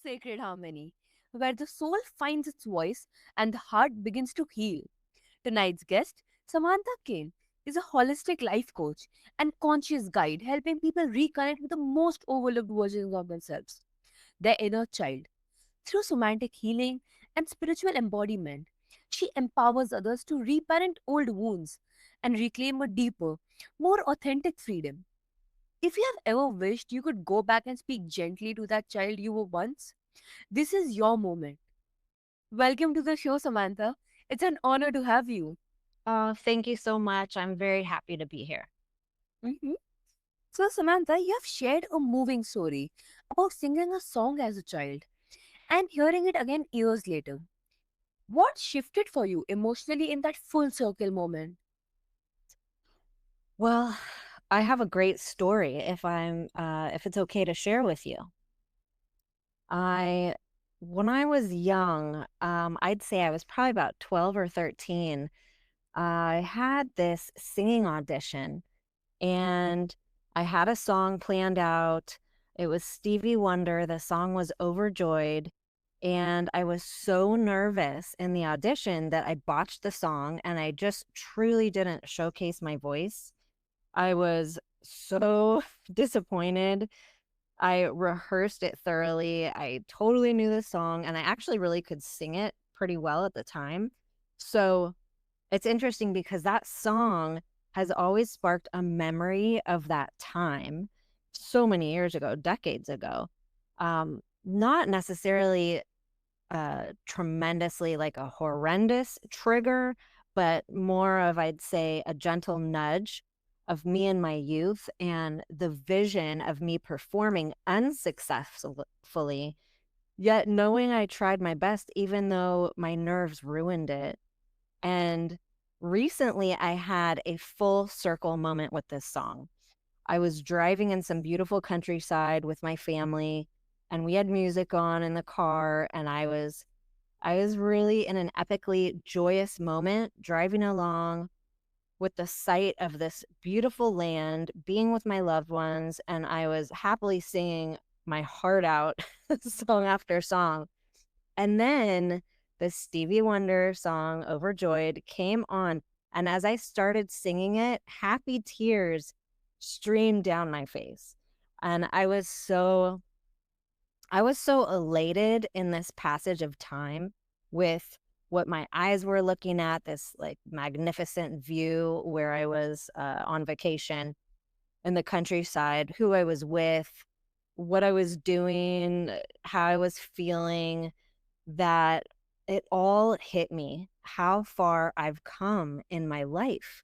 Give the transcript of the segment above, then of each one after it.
sacred harmony, where the soul finds its voice and the heart begins to heal. Tonight's guest, Samantha Kane, is a holistic life coach and conscious guide helping people reconnect with the most overlooked versions of themselves, their inner child. Through somatic healing and spiritual embodiment, she empowers others to reparent old wounds and reclaim a deeper, more authentic freedom. If you have ever wished you could go back and speak gently to that child you were once, this is your moment. Welcome to the show, Samantha. It's an honor to have you. Oh, thank you so much. I'm very happy to be here. Mhm. So, Samantha, you have shared a moving story about singing a song as a child and hearing it again years later. What shifted for you emotionally in that full circle moment? Well, I have a great story if it's okay to share with you. I when I was young, I'd say I was probably about 12 or 13. I had this singing audition and I had a song planned out. It was Stevie Wonder. The song was Overjoyed. And I was so nervous in the audition that I botched the song and I just truly didn't showcase my voice. I was so disappointed. I rehearsed it thoroughly. I totally knew the song and I actually really could sing it pretty well at the time. So it's interesting because that song has always sparked a memory of that time so many years ago, decades ago. Not necessarily tremendously like a horrendous trigger, but more of, I'd say, a gentle nudge of me in my youth and the vision of me performing unsuccessfully, yet knowing I tried my best, even though my nerves ruined it. And recently, I had a full circle moment with this song. I was driving in some beautiful countryside with my family, and we had music on in the car, and I was really in an epically joyous moment driving along with the sight of this beautiful land, being with my loved ones, and I was happily singing my heart out song after song. And then the Stevie Wonder song Overjoyed came on. And as I started singing it, happy tears streamed down my face. And I was so elated in this passage of time with what my eyes were looking at, this like magnificent view where I was on vacation in the countryside, who I was with, what I was doing, how I was feeling, that it all hit me how far I've come in my life.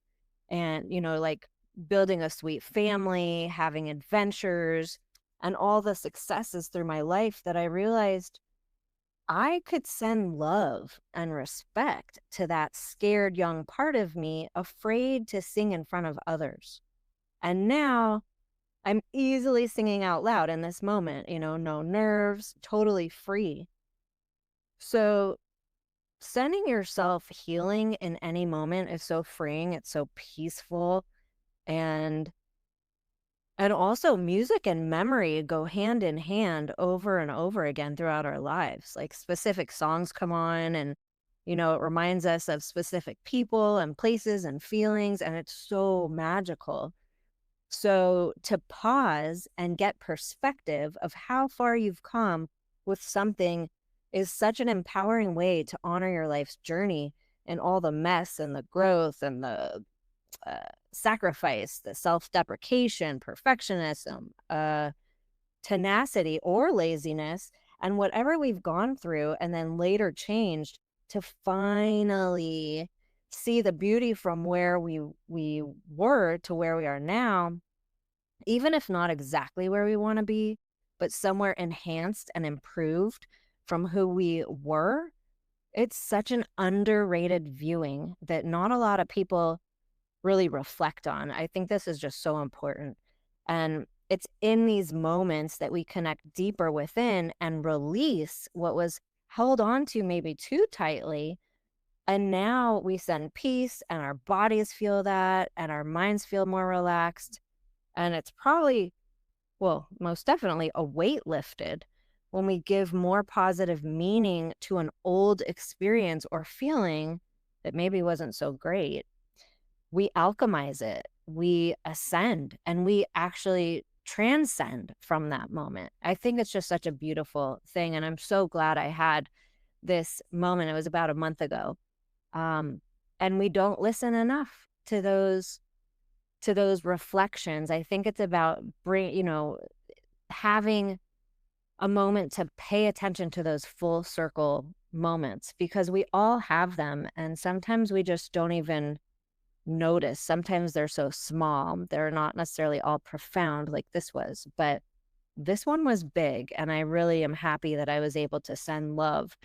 And, like building a sweet family, having adventures, and all the successes through my life that I realized I could send love and respect to that scared young part of me, afraid to sing in front of others. And now I'm easily singing out loud in this moment, no nerves, totally free. So sending yourself healing in any moment is so freeing. It's so peaceful. And also music and memory go hand in hand over and over again throughout our lives. Like specific songs come on and it reminds us of specific people and places and feelings, and it's so magical. So to pause and get perspective of how far you've come with something is such an empowering way to honor your life's journey and all the mess and the growth and the sacrifice, the self-deprecation, perfectionism, tenacity or laziness, and whatever we've gone through and then later changed to finally see the beauty from where we were to where we are now, even if not exactly where we want to be, but somewhere enhanced and improved from who we were. It's such an underrated viewing that not a lot of people really reflect on. I think this is just so important. And it's in these moments that we connect deeper within and release what was held on to maybe too tightly. And now we send peace, and our bodies feel that, and our minds feel more relaxed. And it's probably, well, most definitely a weight lifted when we give more positive meaning to an old experience or feeling that maybe wasn't so great, we alchemize it, we ascend, and we actually transcend from that moment. I think it's just such a beautiful thing. And I'm so glad I had this moment. It was about a month ago. Um, and we don't listen enough to those reflections. I think it's about having a moment to pay attention to those full circle moments because we all have them. And sometimes we just don't even notice. Sometimes they're so small, they're not necessarily all profound like this was, but this one was big. And I really am happy that I was able to send love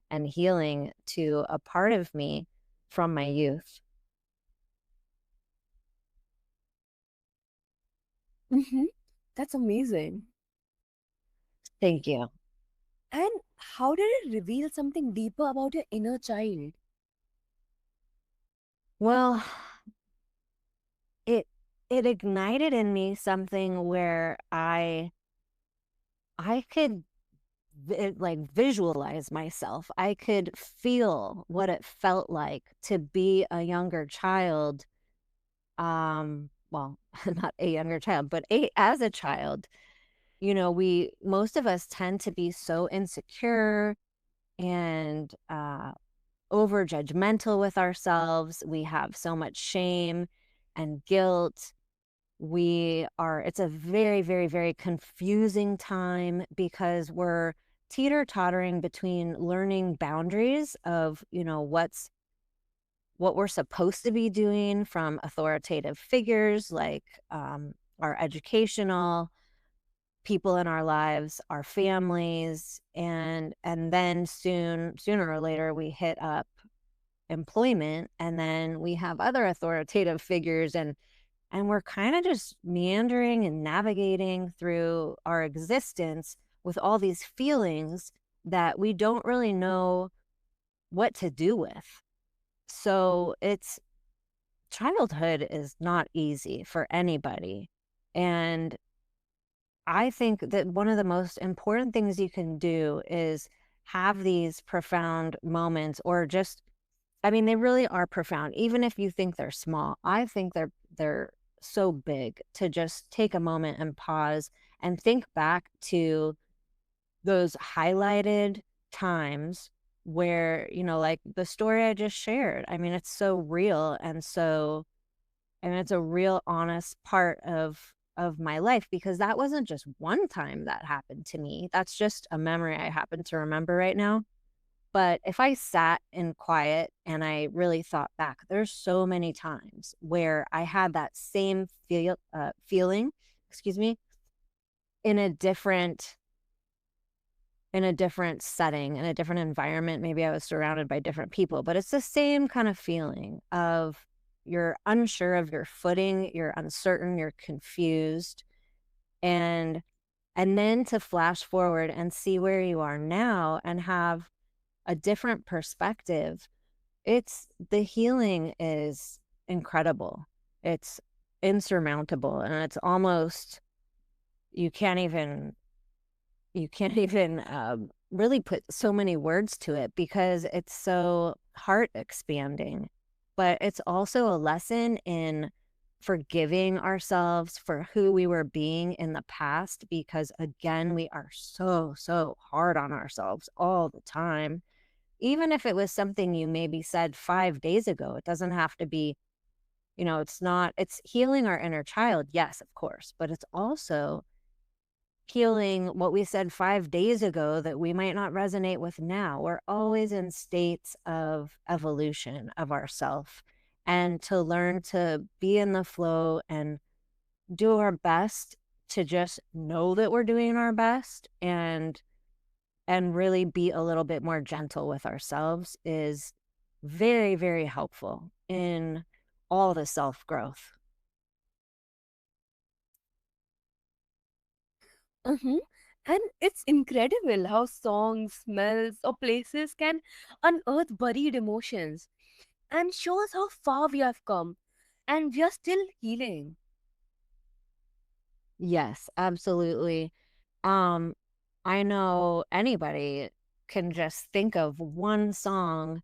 and healing to a part of me from my youth. Mm-hmm. That's amazing. Thank you. And how did it reveal something deeper about your inner child? Well, it it ignited in me something where I could like visualize myself. I could feel what it felt like to be a younger child. Well, not a younger child, but as a child, we most of us tend to be so insecure and over judgmental with ourselves. We have so much shame and guilt. It's a very, very, very confusing time because we're teeter tottering between learning boundaries of, what we're supposed to be doing from authoritative figures like our educational people in our lives, our families, and then sooner or later we hit up employment, and then we have other authoritative figures, and we're kind of just meandering and navigating through our existence with all these feelings that we don't really know what to do with. So it's childhood is not easy for anybody. And I think that one of the most important things you can do is have these profound moments or just I mean, they really are profound, even if you think they're small. I think they're so big to just take a moment and pause and think back to those highlighted times where, like the story I just shared. I mean, it's so real and it's a real honest part of my life because that wasn't just one time that happened to me. That's just a memory I happen to remember right now. But if I sat in quiet and I really thought back, there's so many times where I had that same feeling, excuse me, in a different setting, in a different environment. Maybe I was surrounded by different people, but it's the same kind of feeling of you're unsure of your footing, you're uncertain, you're confused, and then to flash forward and see where you are now and have a different perspective. It's the healing is incredible. It's insurmountable and it's almost you can't even really put so many words to it because it's so heart expanding. But it's also a lesson in forgiving ourselves for who we were being in the past because again, we are so hard on ourselves all the time. Even if it was something you maybe said 5 days ago, it doesn't have to be, it's healing our inner child, yes, of course, but it's also healing what we said 5 days ago that we might not resonate with now. We're always in states of evolution of ourself, and to learn to be in the flow and do our best to just know that we're doing our best and really be a little bit more gentle with ourselves is very, very helpful in all the self growth. Mm-hmm. And it's incredible how songs, smells, or places can unearth buried emotions and show us how far we have come. And we are still healing. Yes, absolutely. Um, I know anybody can just think of one song.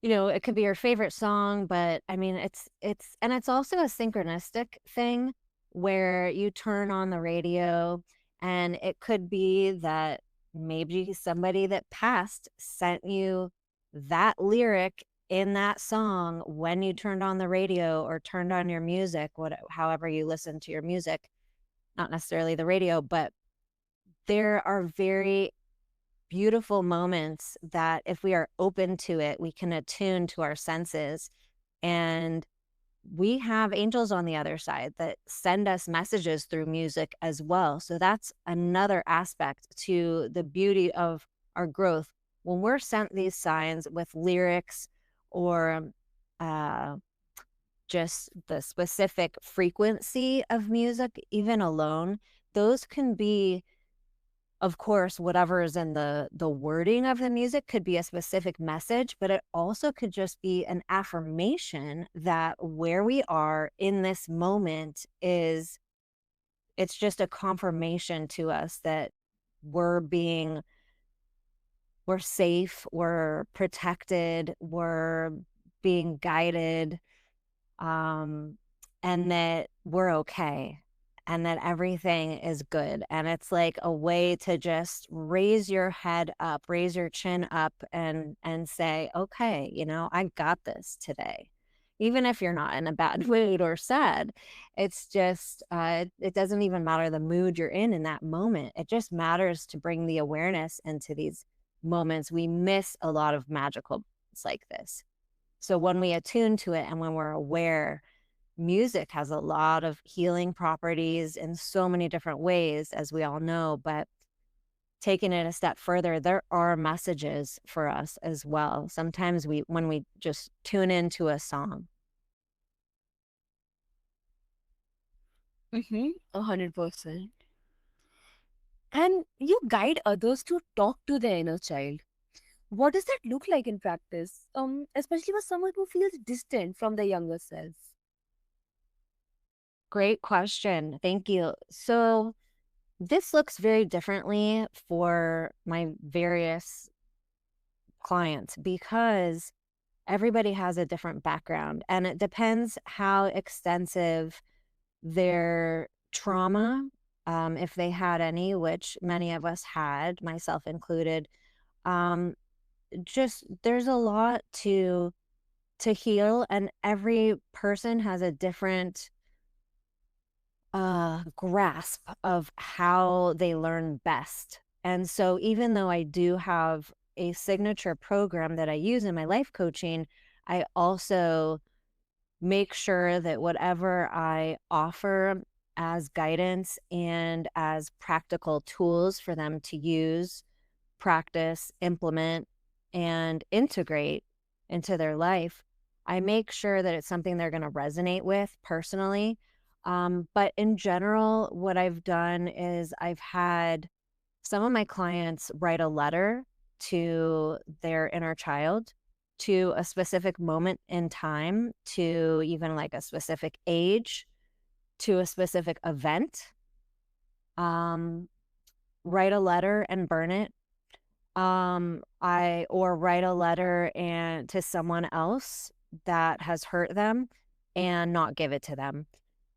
It could be your favorite song, but I mean, it's also a synchronistic thing where you turn on the radio and it could be that maybe somebody that passed sent you that lyric in that song when you turned on the radio or turned on your music, however you listen to your music, not necessarily the radio, but there are very beautiful moments that if we are open to it, we can attune to our senses. And we have angels on the other side that send us messages through music as well. So that's another aspect to the beauty of our growth. When we're sent these signs with lyrics or uh, just the specific frequency of music, even alone, those can be, of course, whatever is in the wording of the music could be a specific message, but it also could just be an affirmation that where we are in this moment is it's just a confirmation to us that we're being we're safe, we're protected, we're being guided, um, and that we're okay and that everything is good. And it's like a way to just raise your head up, raise your chin up and say, okay, I got this today. Even if you're not in a bad mood or sad, it's just, it doesn't even matter the mood you're in that moment. It just matters to bring the awareness into these moments. We miss a lot of magical moments like this. So when we attune to it and when we're aware, music has a lot of healing properties in so many different ways, as we all know. But taking it a step further, there are messages for us as well. Sometimes when we just tune into a song. Mm-hmm. 100%. And you guide others to talk to their inner child. What does that look like in practice? Especially for someone who feels distant from their younger selves. Great question. Thank you. So this looks very differently for my various clients because everybody has a different background and it depends how extensive their trauma, if they had any, which many of us had, myself included. um, just there's a lot to heal, and every person has a different grasp of how they learn best. And so even though I do have a signature program that I use in my life coaching, I also make sure that whatever I offer as guidance and as practical tools for them to use, practice, implement, and integrate into their life, I make sure that it's something they're going to resonate with personally. But in general, what I've done is I've had some of my clients write a letter to their inner child, to a specific moment in time, to even like a specific age, to a specific event. Um, Write a letter and burn it. I or write a letter and to someone else that has hurt them and not give it to them.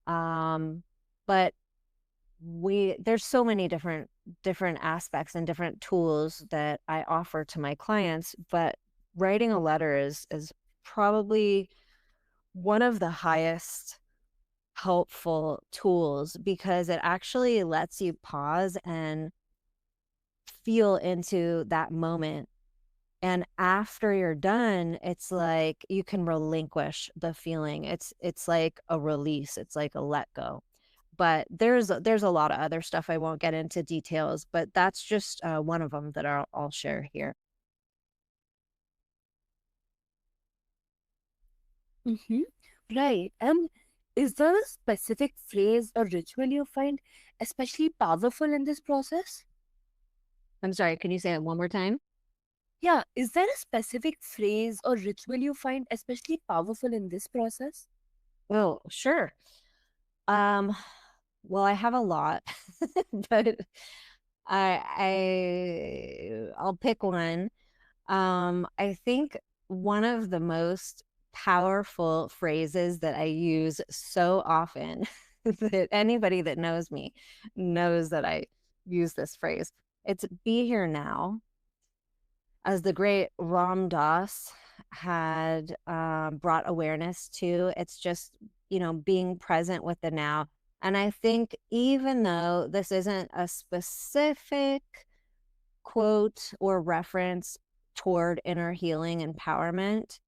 Um, but there's so many different aspects and different tools that I offer to my clients, but writing a letter is probably one of the highest helpful tools because it actually lets you pause and feel into that moment. And after you're done, it's like you can relinquish the feeling. It's like a release. It's like a let go. But there's a lot of other stuff I won't get into details, but that's just one of them that I'll share here. Mm-hmm. Right. Is there a specific phrase or ritual you find especially powerful in this process? I'm sorry, can you say it one more time? Yeah, is there a specific phrase or ritual you find especially powerful in this process? Oh, sure. Um, well, I have a lot, but I'll pick one. I think one of the most powerful phrases that I use so often that anybody that knows me knows that I use this phrase. It's be here now. As the great Ram Dass had brought awareness to, it's just, being present with the now. And I think even though this isn't a specific quote or reference toward inner healing empowerment,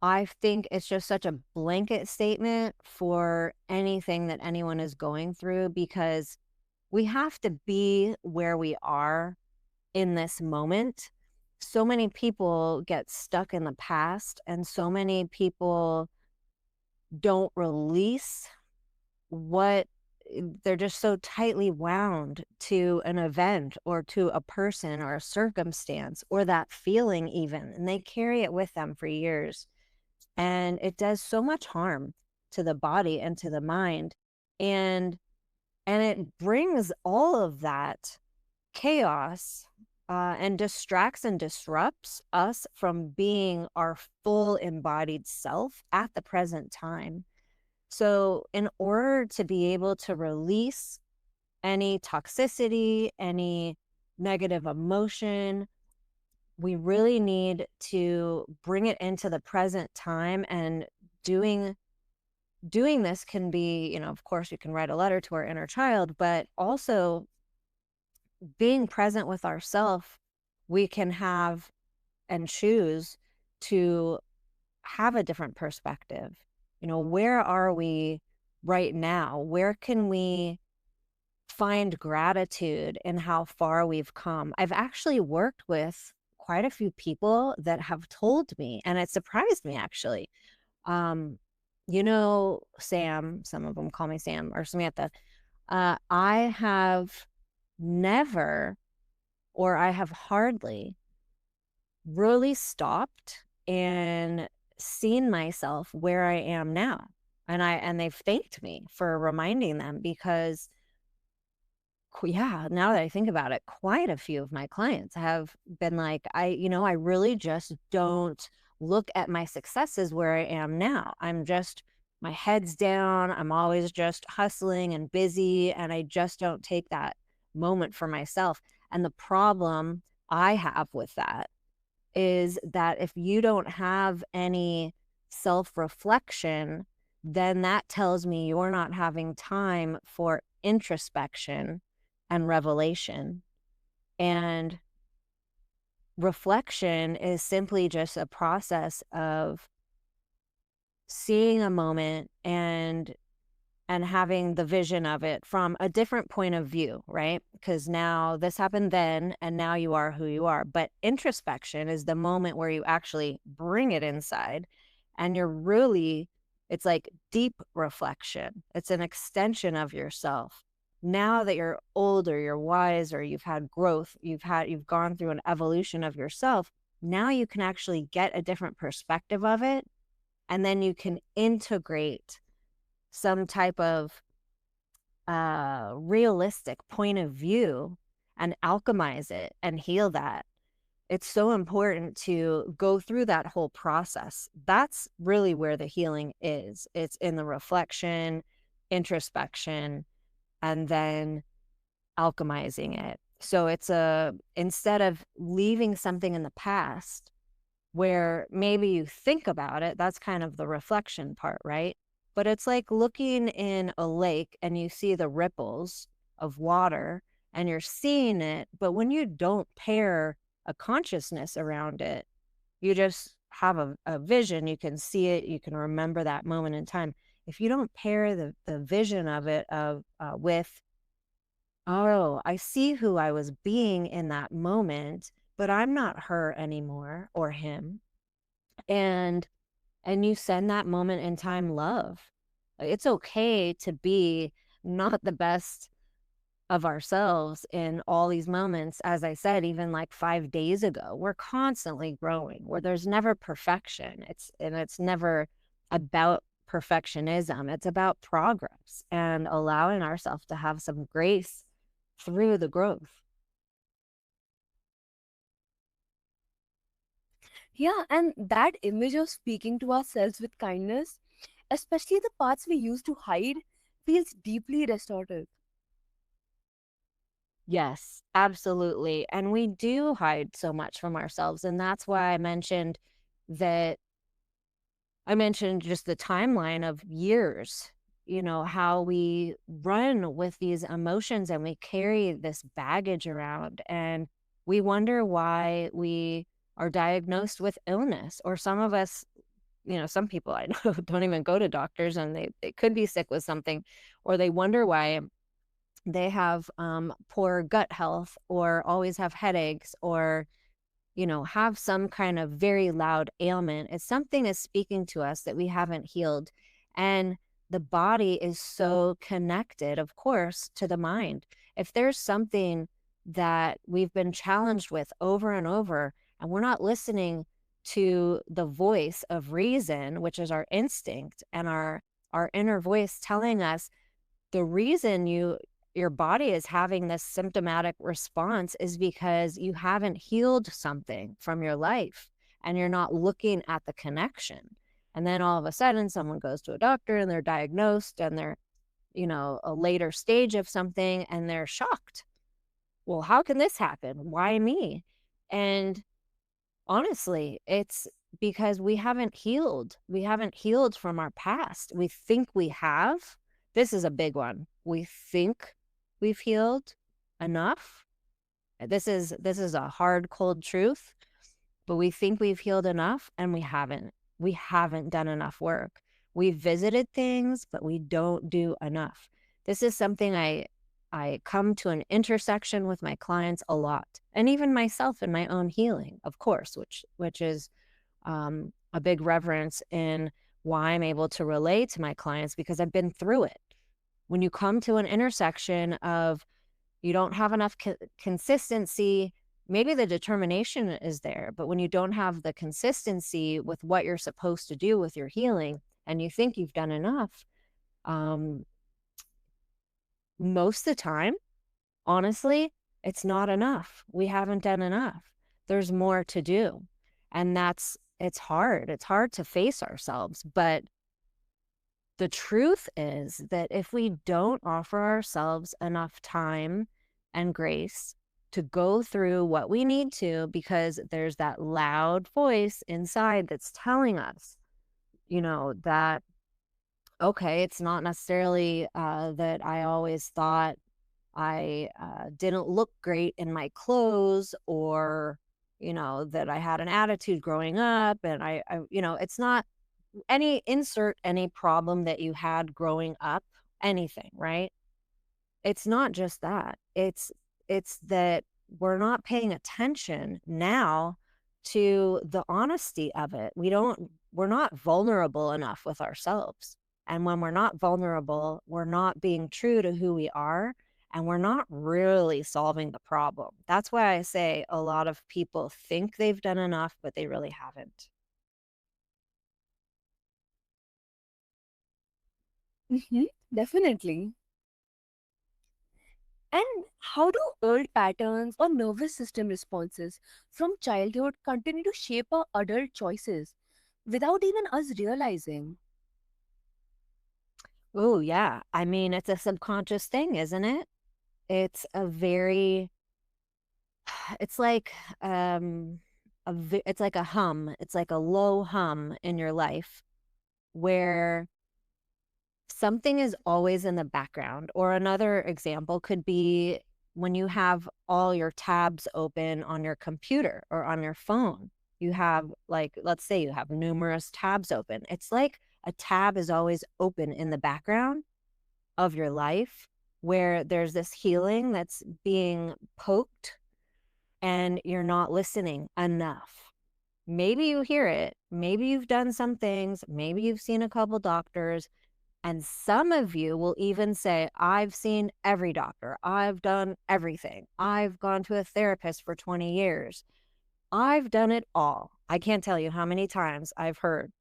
I think it's just such a blanket statement for anything that anyone is going through, because we have to be where we are in this moment. So many people get stuck in the past, and so many people don't release what they're just so tightly wound to an event or to a person or a circumstance or that feeling even, and they carry it with them for years, and it does so much harm to the body and to the mind, and it brings all of that chaos, and distracts and disrupts us from being our full embodied self at the present time. So, in order to be able to release any toxicity, any negative emotion, we really need to bring it into the present time. And doing this can be, of course, we can write a letter to our inner child, but also being present with ourself, we can have and choose to have a different perspective. Where are we right now? Where can we find gratitude in how far we've come? I've actually worked with quite a few people that have told me, and it surprised me actually. Um, Sam, some of them call me Sam or Samantha. I have never, or I have hardly really stopped and seen myself where I am now. And they've thanked me for reminding them, because yeah, now that I think about it, quite a few of my clients have been like, I really just don't look at my successes where I am now. My head's down. I'm always just hustling and busy, and I just don't take that moment for myself. And the problem I have with that is that if you don't have any self reflection, then that tells me you're not having time for introspection and revelation. And reflection is simply just a process of seeing a moment and having the vision of it from a different point of view, right? Because now this happened then, and now you are who you are. But introspection is the moment where you actually bring it inside, and it's like deep reflection. It's an extension of yourself. Now that you're older, you're wiser, you've had growth, you've gone through an evolution of yourself. Now you can actually get a different perspective of it, and then you can integrate some type of realistic point of view and alchemize it and heal that. It's so important to go through that whole process. That's really where the healing is. It's in the reflection, introspection, and then alchemizing it. So instead of leaving something in the past where maybe you think about it, that's kind of the reflection part, right? But it's like looking in a lake and you see the ripples of water and you're seeing it, but when you don't pair a consciousness around it, you just have a vision, you can see it, you can remember that moment in time. If you don't pair the vision of it with, oh, I see who I was being in that moment, but I'm not her anymore or him. And you send that moment in time love. It's okay to be not the best of ourselves in all these moments. As I said, even like 5 days ago, we're constantly growing, where there's never perfection. It's never about perfectionism. It's about progress and allowing ourselves to have some grace through the growth. Yeah, and that image of speaking to ourselves with kindness, especially the parts we used to hide, feels deeply restorative. Yes, absolutely. And we do hide so much from ourselves. And that's why that I mentioned just the timeline of years, how we run with these emotions and we carry this baggage around and we wonder why we are diagnosed with illness. Or some of us, some people I know don't even go to doctors and they could be sick with something, or they wonder why they have poor gut health or always have headaches or have some kind of very loud ailment. It's something is speaking to us that we haven't healed. And the body is so connected, of course, to the mind. If there's something that we've been challenged with over and over, and we're not listening to the voice of reason, which is our instinct and our inner voice telling us the reason your body is having this symptomatic response is because you haven't healed something from your life and you're not looking at the connection. And then all of a sudden someone goes to a doctor and they're diagnosed and they're, a later stage of something and they're shocked. Well, how can this happen? Why me? And honestly, it's because we haven't healed. We haven't healed from our past. We think we have. This is a big one. We think we've healed enough. This is a hard, cold truth, but we think we've healed enough and we haven't. We haven't done enough work. We've visited things, but we don't do enough. This is something I come to an intersection with my clients a lot, and even myself in my own healing, of course, which is a big reverence in why I'm able to relate to my clients because I've been through it. When you come to an intersection of you don't have enough consistency, maybe the determination is there, but when you don't have the consistency with what you're supposed to do with your healing and you think you've done enough, um, most of the time, honestly, it's not enough. We haven't done enough. There's more to do. And it's hard. It's hard to face ourselves. But the truth is that if we don't offer ourselves enough time and grace to go through what we need to, because there's that loud voice inside that's telling us, that, okay, it's not necessarily that I always thought I didn't look great in my clothes or, that I had an attitude growing up. And it's not any problem that you had growing up, anything, right? It's not just that. It's that we're not paying attention now to the honesty of it. We're not vulnerable enough with ourselves. And when we're not vulnerable, we're not being true to who we are and we're not really solving the problem. That's why I say a lot of people think they've done enough, but they really haven't. Hmm. Definitely. And how do old patterns or nervous system responses from childhood continue to shape our adult choices without even us realizing? Oh, yeah. I mean, it's a subconscious thing, isn't it? It's a very it's like, it's like a hum. It's like a low hum in your life where something is always in the background. Or another example could be when you have all your tabs open on your computer or on your phone. You have, like, let's say you have numerous tabs open. It's like a tab is always open in the background of your life where there's this healing that's being poked and you're not listening enough. Maybe you hear it, maybe you've done some things, maybe you've seen a couple doctors, and some of you will even say, I've seen every doctor, I've done everything, I've gone to a therapist for 20 years, I've done it all. I can't tell you how many times I've heard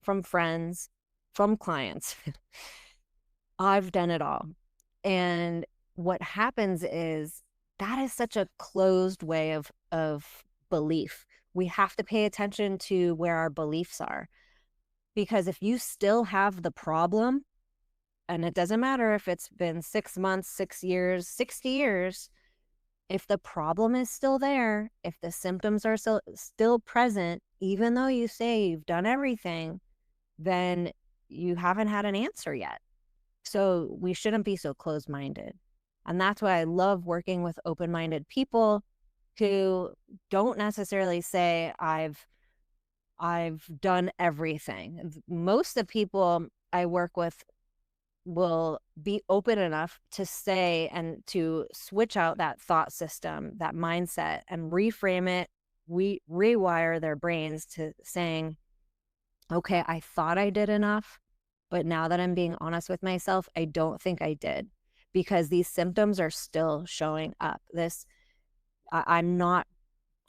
from friends, from clients, I've done it all. And what happens is that is such a closed way of belief. We have to pay attention to where our beliefs are, because if you still have the problem, and it doesn't matter if it's been 6 months, 6 years, 60 years, if the problem is still there, if the symptoms are still present, even though you say you've done everything, then you haven't had an answer yet. So we shouldn't be so closed minded. And that's why I love working with open minded people who don't necessarily say, I've done everything. Most of the people I work with will be open enough to say and to switch out that thought system, that mindset, and reframe it. We rewire their brains to saying, okay, I thought I did enough, but now that I'm being honest with myself, I don't think I did, because these symptoms are still showing up. I'm not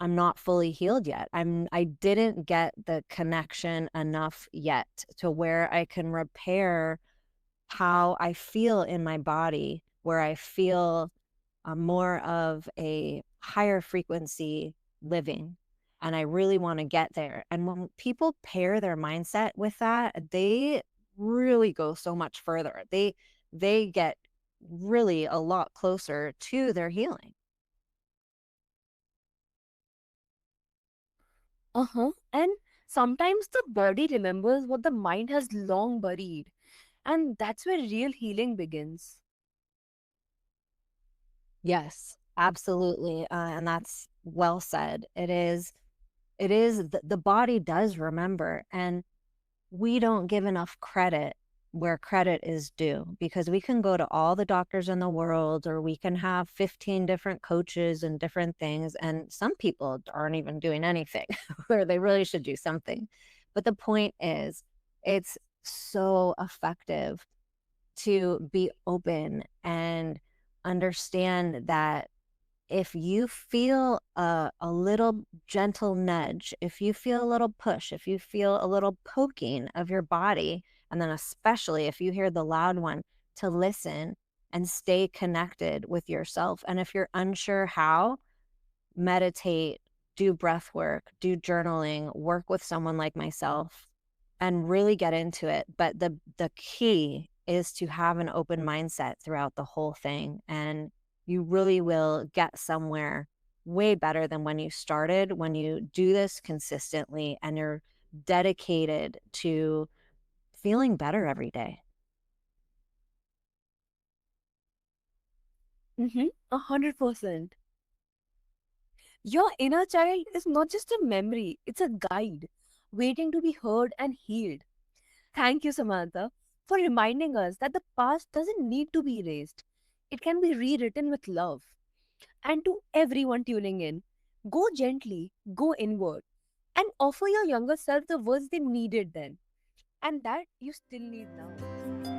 I'm not fully healed yet. I didn't get the connection enough yet to where I can repair how I feel in my body, where I feel more of a higher frequency living. And I really want to get there. And when people pair their mindset with that, they really go so much further. They get really a lot closer to their healing. Uh-huh. And sometimes the body remembers what the mind has long buried. And that's where real healing begins. Yes, absolutely. And that's well said. It is the body does remember, and we don't give enough credit where credit is due, because we can go to all the doctors in the world, or we can have 15 different coaches and different things, and some people aren't even doing anything where they really should do something. But the point is, it's so effective to be open and understand that if you feel a little gentle nudge, if you feel a little push, if you feel a little poking of your body, and then especially if you hear the loud one, to listen and stay connected with yourself. And if you're unsure how, meditate, do breath work, do journaling, work with someone like myself, and really get into it. But the key is to have an open mindset throughout the whole thing, and you really will get somewhere way better than when you started, when you do this consistently and you're dedicated to feeling better every day. Mm-hmm. 100%. Your inner child is not just a memory, it's a guide, waiting to be heard and healed. Thank you, Samantha, for reminding us that the past doesn't need to be erased. It can be rewritten with love. And to everyone tuning in, go gently, go inward, and offer your younger self the words they needed then, and that you still need now.